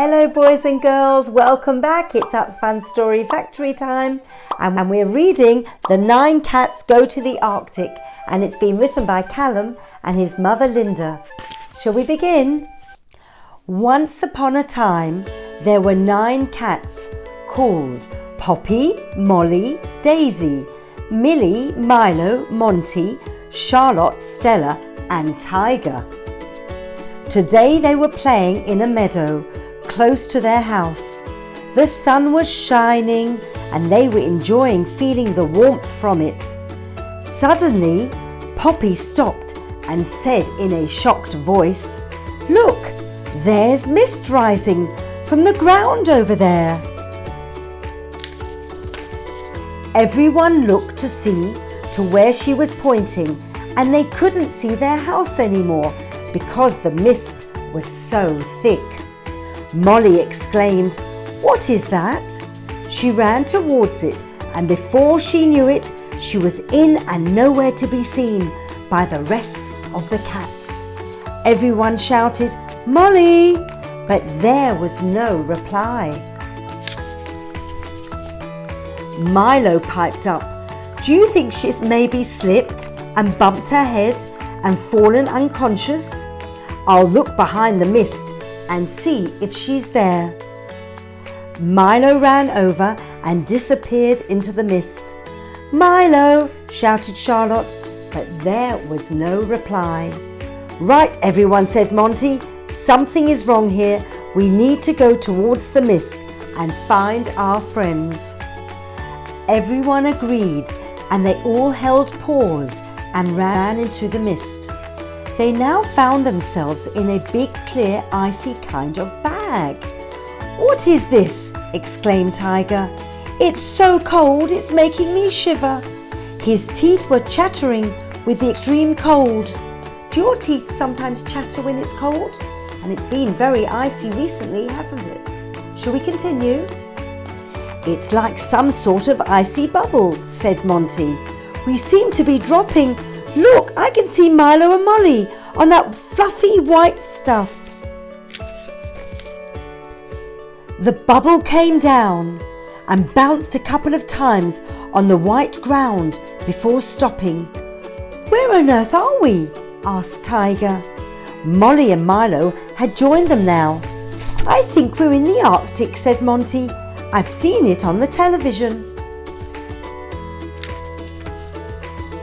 Hello boys and girls, welcome back. It's that fun story factory time and we're reading The 9 Cats Go to the Arctic, and it's been written by Calum and his mother Linda. Shall we begin? Once upon a time there were 9 cats called Poppy, Molly, Daisy, Millie, Milo, Monty, Charlotte, Stella and Tiger. Today they were playing in a meadow close to their house. The sun was shining and they were enjoying feeling the warmth from it. Suddenly, Poppy stopped and said in a shocked voice, "Look, there's mist rising from the ground over there." Everyone looked to see to where she was pointing, and they couldn't see their house anymore because the mist was so thick. Molly exclaimed, "What is that?" She ran towards it, and before she knew it, she was in and nowhere to be seen by the rest of the cats. Everyone shouted, "Molly!" but there was no reply. Milo piped up, "Do you think she's maybe slipped and bumped her head and fallen unconscious? I'll look behind the mist and see if she's there." Milo ran over and disappeared into the mist. "Milo!" shouted Charlotte, but there was no reply. "Right, everyone," said Monty. "Something is wrong here. We need to go towards the mist and find our friends." Everyone agreed, and they all held paws and ran into the mist. They now found themselves in a big, clear, icy kind of bag. "What is this?" exclaimed Tiger. "It's so cold, it's making me shiver." His teeth were chattering with the extreme cold. Do your teeth sometimes chatter when it's cold? And it's been very icy recently, hasn't it? Shall we continue? "It's like some sort of icy bubble," said Monty. "We seem to be dropping. Look, I can see Milo and Molly on that fluffy white stuff." The bubble came down and bounced a couple of times on the white ground before stopping. "Where on earth are we?" asked Tiger. Molly and Milo had joined them now. "I think we're in the Arctic," said Monty. "I've seen it on the television."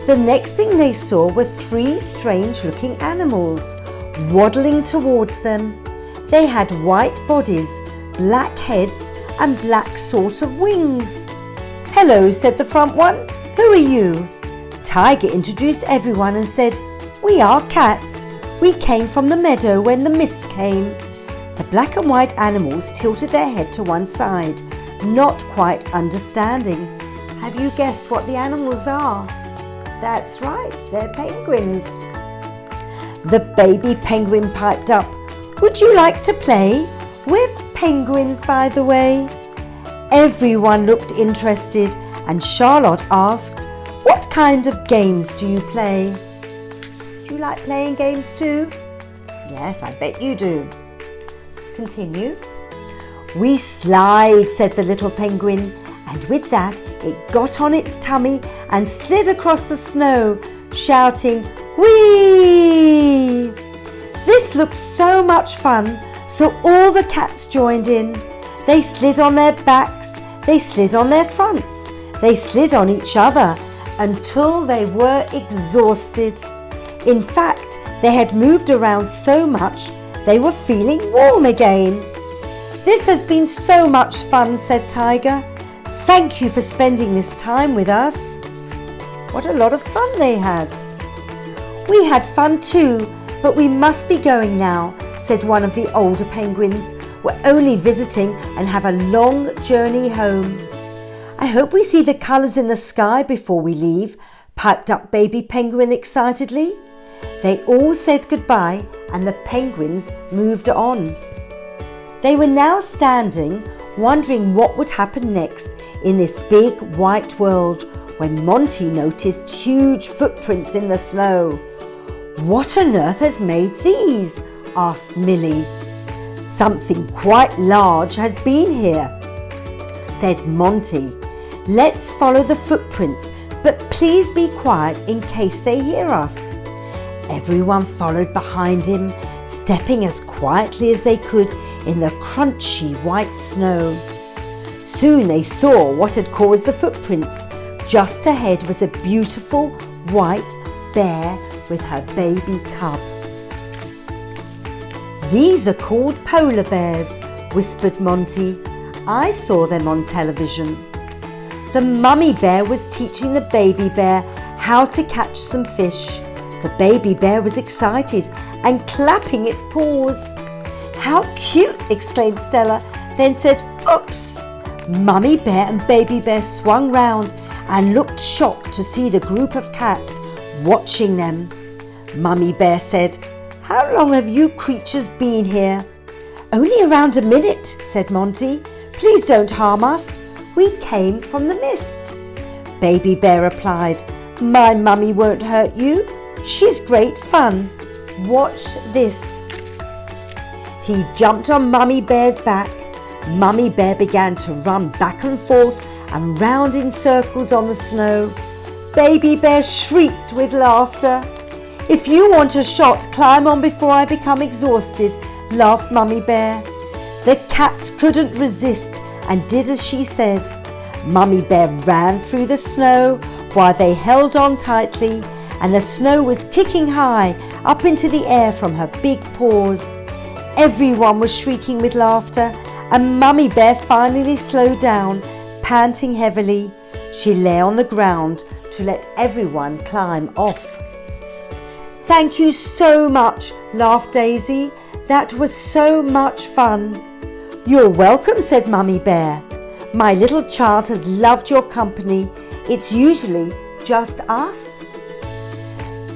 The next thing they saw were 3 strange-looking animals waddling towards them. They had white bodies, black heads and black sort of wings. "Hello," said the front one. "Who are you?" Tiger introduced everyone and said, "We are cats. We came from the meadow when the mist came." The black and white animals tilted their head to one side, not quite understanding. Have you guessed what the animals are? That's right, they're penguins. The baby penguin piped up, "Would you like to play? We're penguins, by the way." Everyone looked interested, and Charlotte asked, "What kind of games do you play?" Do you like playing games too? Yes, I bet you do. Let's continue. "We slide," said the little penguin, and with that it got on its tummy and slid across the snow, shouting, "Whee!" This looked so much fun, so all the cats joined in. They slid on their backs, they slid on their fronts, they slid on each other until they were exhausted. In fact, they had moved around so much they were feeling warm again. "This has been so much fun," said Tiger. "Thank you for spending this time with us." What a lot of fun they had. "We had fun too, but we must be going now," said one of the older penguins. "We're only visiting and have a long journey home." "I hope we see the colours in the sky before we leave," piped up baby penguin excitedly. They all said goodbye and the penguins moved on. They were now standing, wondering what would happen next in this big white world, when Monty noticed huge footprints in the snow. "What on earth has made these?" asked Millie. "Something quite large has been here," said Monty. "Let's follow the footprints, but please be quiet in case they hear us." Everyone followed behind him, stepping as quietly as they could in the crunchy white snow. Soon they saw what had caused the footprints. Just ahead was a beautiful white bear with her baby cub. "These are called polar bears," whispered Monty. "I saw them on television." The mummy bear was teaching the baby bear how to catch some fish. The baby bear was excited and clapping its paws. "How cute!" exclaimed Stella, then said, "Oops!" Mummy bear and baby bear swung round and looked shocked to see the group of cats watching them. Mummy bear said, "How long have you creatures been here?" "Only around a minute," said Monty. "Please don't harm us. We came from the mist." Baby bear replied, "My mummy won't hurt you. She's great fun. Watch this." He jumped on Mummy bear's back. Mummy bear began to run back and forth and round in circles on the snow. Baby bear shrieked with laughter. "If you want a shot, climb on before I become exhausted," laughed Mummy bear. The cats couldn't resist and did as she said. Mummy bear ran through the snow while they held on tightly, and the snow was kicking high up into the air from her big paws. Everyone was shrieking with laughter, and Mummy bear finally slowed down, panting heavily. She lay on the ground to let everyone climb off. "Thank you so much," laughed Daisy. "That was so much fun." "You're welcome," said Mummy bear. "My little child has loved your company. It's usually just us."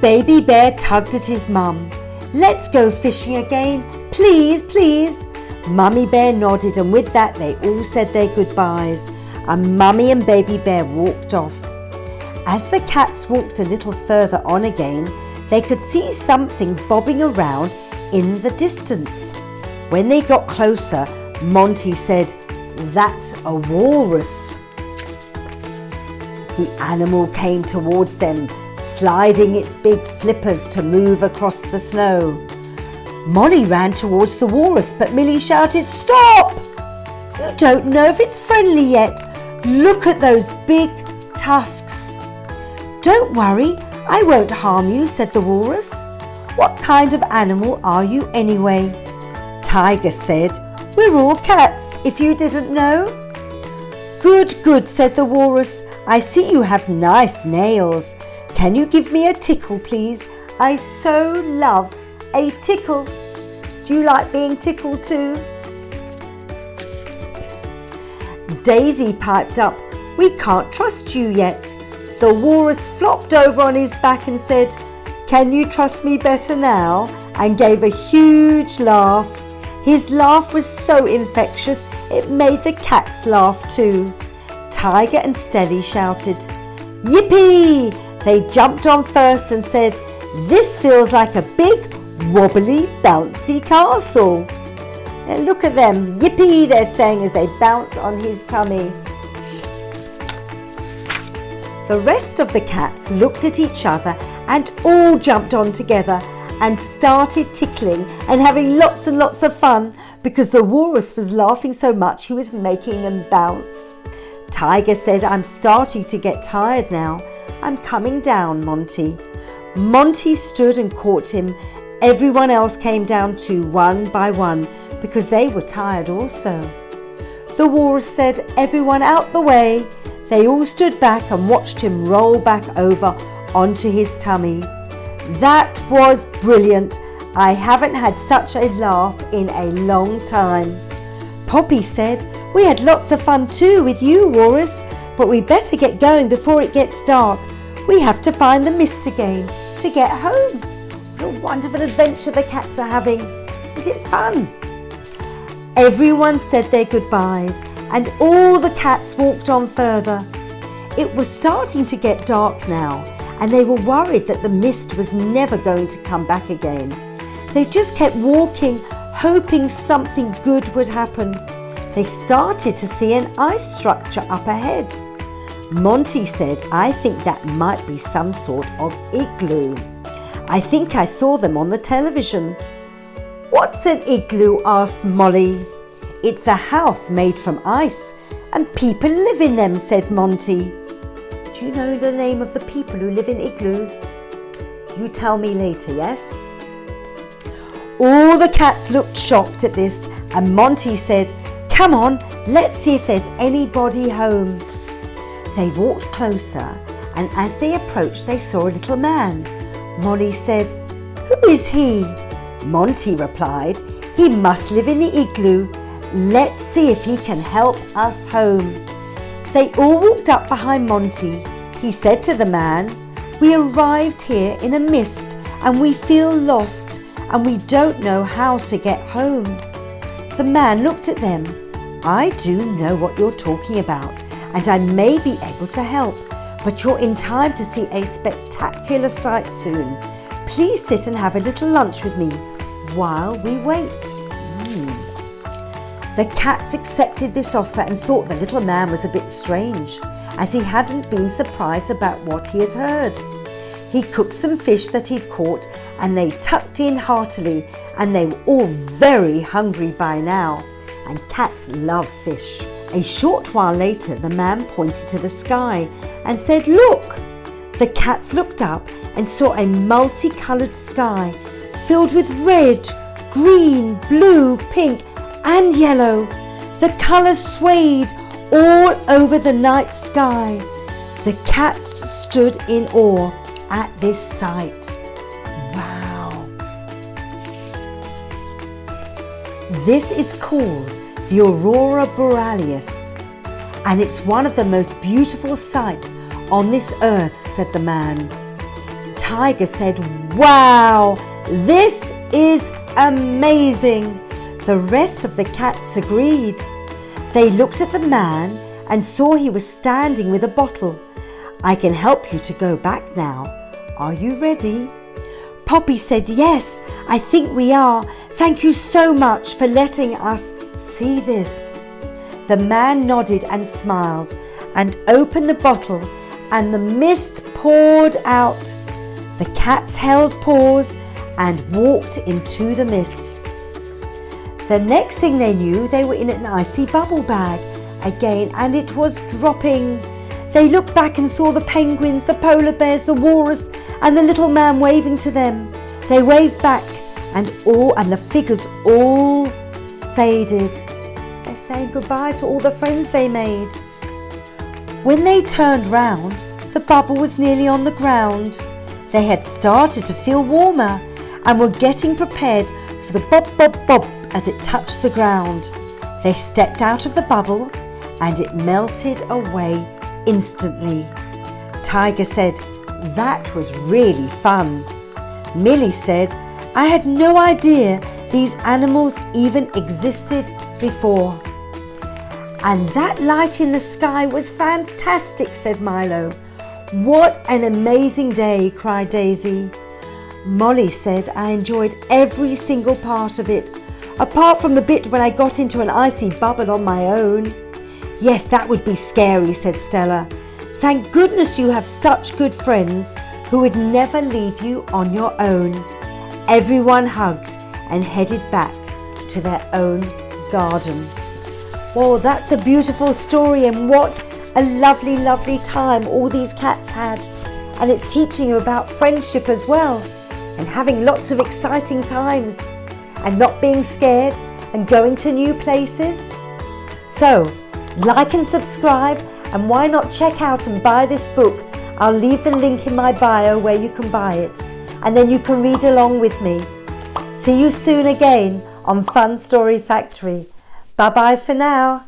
Baby bear tugged at his mum. "Let's go fishing again. Please, please." Mummy bear nodded, and with that they all said their goodbyes, and Mummy and Baby bear walked off. As the cats walked a little further on again, they could see something bobbing around in the distance. When they got closer, Monty said, "That's a walrus." The animal came towards them, sliding its big flippers to move across the snow. Molly ran towards the walrus, but Millie shouted, "Stop! You don't know if it's friendly yet. Look at those big tusks." "Don't worry, I won't harm you," said the walrus. "What kind of animal are you anyway?" Tiger said, "We're all cats, if you didn't know." "Good, good," said the walrus. "I see you have nice nails. Can you give me a tickle, please? I so love a tickle." "Do you like being tickled too?" Daisy piped up, "We can't trust you yet." The walrus flopped over on his back and said, "Can you trust me better now?" and gave a huge laugh. His laugh was so infectious it made the cats laugh too. Tiger and Stelly shouted, "Yippee!" They jumped on first and said, "This feels like a big, wobbly, bouncy castle." And look at them, "Yippee!" they're saying as they bounce on his tummy. The rest of the cats looked at each other and all jumped on together and started tickling and having lots and lots of fun because the walrus was laughing so much he was making them bounce. Tiger said, "I'm starting to get tired now. I'm coming down, Monty." Monty stood and caught him. Everyone else came down too, one by one, because they were tired also. The walrus said, "Everyone out the way." They all stood back and watched him roll back over onto his tummy. That was brilliant. I haven't had such a laugh in a long time. Poppy said, "We had lots of fun too with you, walrus, but we better get going before it gets dark. We have to find the mist again to get home." What a wonderful adventure the cats are having. Isn't it fun? Everyone said their goodbyes and all the cats walked on further. It was starting to get dark now, and they were worried that the mist was never going to come back again. They just kept walking, hoping something good would happen. They started to see an ice structure up ahead. Monty said, "I think that might be some sort of igloo. I think I saw them on the television." "What's an igloo?" asked Molly. "It's a house made from ice and people live in them," said Monty. "Do you know the name of the people who live in igloos?" "You tell me later, yes?" All the cats looked shocked at this, and Monty said, "Come on, let's see if there's anybody home." They walked closer, and as they approached they saw a little man. Molly said, "Who is he?" Monty replied, "He must live in the igloo. Let's see if he can help us home." They all walked up behind Monty. He said to the man, "We arrived here in a mist and we feel lost and we don't know how to get home." The man looked at them. "I do know what you're talking about and I may be able to help, but you're in time to see a spectacular sight soon. Please sit and have a little lunch with me while we wait." The cats accepted this offer and thought the little man was a bit strange, as he hadn't been surprised about what he had heard. He cooked some fish that he'd caught and they tucked in heartily, and they were all very hungry by now, and cats love fish. A short while later the man pointed to the sky and said, "Look!" The cats looked up and saw a multicoloured sky filled with red, green, blue, pink and yellow. The colours swayed all over the night sky. The cats stood in awe at this sight. Wow! This is called the Aurora Borealis, and it's one of the most beautiful sights on this earth, said the man. Tiger said, "Wow, this is amazing." The rest of the cats agreed. They looked at the man and saw he was standing with a bottle. "I can help you to go back now. Are you ready?" Poppy said, "Yes, I think we are. Thank you so much for letting us see this." The man nodded and smiled and opened the bottle, and the mist poured out. The cats held paws and walked into the mist. The next thing they knew, they were in an icy bubble bag again, and it was dropping. They looked back and saw the penguins, the polar bears, the walrus, and the little man waving to them. They waved back, and the figures all faded. They're saying goodbye to all the friends they made. When they turned round, the bubble was nearly on the ground. They had started to feel warmer and were getting prepared for the bob, bob, bob as it touched the ground. They stepped out of the bubble and it melted away instantly. Tiger said, "That was really fun." Millie said, "I had no idea these animals even existed before." "And that light in the sky was fantastic," said Milo. "What an amazing day," cried Daisy. Molly said, "I enjoyed every single part of it, apart from the bit when I got into an icy bubble on my own." "Yes, that would be scary," said Stella. "Thank goodness you have such good friends who would never leave you on your own." Everyone hugged and headed back to their own garden. Well, that's a beautiful story, and what a lovely, lovely time all these cats had. And it's teaching you about friendship as well, and having lots of exciting times, and not being scared, and going to new places. So, like and subscribe, and why not check out and buy this book? I'll leave the link in my bio where you can buy it, and then you can read along with me. See you soon again on Fun Story Factory. Bye bye for now.